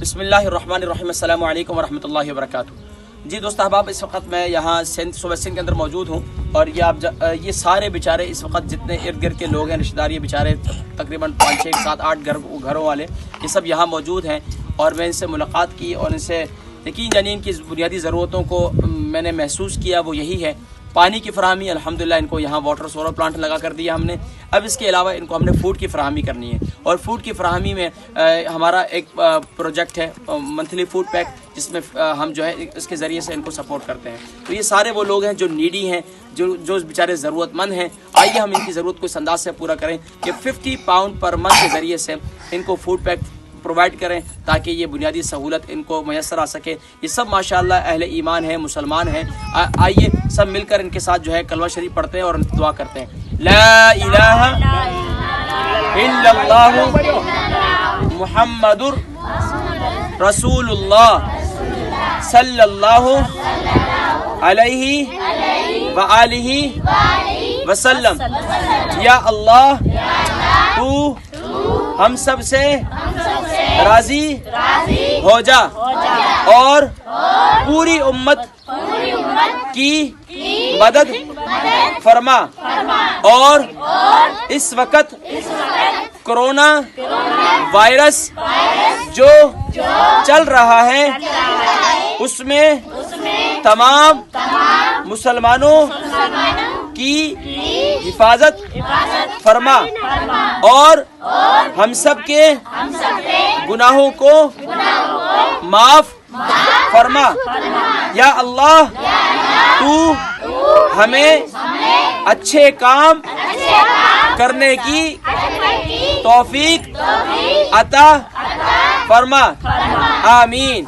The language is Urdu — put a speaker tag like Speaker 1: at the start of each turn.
Speaker 1: بسم اللہ الرحمن الرحیم، السلام علیکم ورحمۃ اللہ وبرکاتہ۔ جی دوست احباب، اس وقت میں یہاں صوبہ سندھ کے اندر موجود ہوں، اور یہ سارے بیچارے اس وقت جتنے ارد گرد کے لوگ ہیں، رشتہ دار، یہ بیچارے تقریباً 5 6 7 8 گھروں والے، یہ سب یہاں موجود ہیں، اور میں ان سے ملاقات کی اور ان سے یقین جانیں ان کی بنیادی ضرورتوں کو میں نے محسوس کیا، وہ یہی ہے پانی کی فراہمی۔ الحمدللہ ان کو یہاں واٹر سولر پلانٹ لگا کر دیا ہم نے۔ اب اس کے علاوہ ان کو ہم نے فوڈ کی فراہمی کرنی ہے، اور فوڈ کی فراہمی میں ہمارا ایک پروجیکٹ ہے منتھلی فوڈ پیک، جس میں ہم جو ہے اس کے ذریعے سے ان کو سپورٹ کرتے ہیں۔ تو یہ سارے وہ لوگ ہیں جو نیڈی ہیں، جو بیچارے ضرورت مند ہیں۔ آئیے ہم ان کی ضرورت کو اس انداز سے پورا کریں کہ 50 پاؤنڈ پر منتھ کے ذریعے سے ان کو فوڈ پیک پرووائڈ کریں، تاکہ یہ بنیادی سہولت ان کو میسر آ سکے۔ یہ سب ماشاءاللہ اہل ایمان ہیں، مسلمان ہیں۔ آئیے سب مل کر ان کے ساتھ جو ہے کلمہ شریف پڑھتے ہیں اور دعا کرتے ہیں۔ لا الہ الا اللہ محمد رسول اللہ صلی اللہ علیہ وآلہ وسلم۔ یا اللہ تو ہم سب سے راضی ہو جا، اور پوری امت کی مدد فرما، اور اس وقت کرونا وائرس جو چل رہا ہے اس میں تمام مسلمانوں کی حفاظت فرما، اور ہم سب کے گناہوں کو معاف فرما۔ یا اللہ تو ہمیں اچھے کام کرنے کی توفیق عطا فرما، آمین۔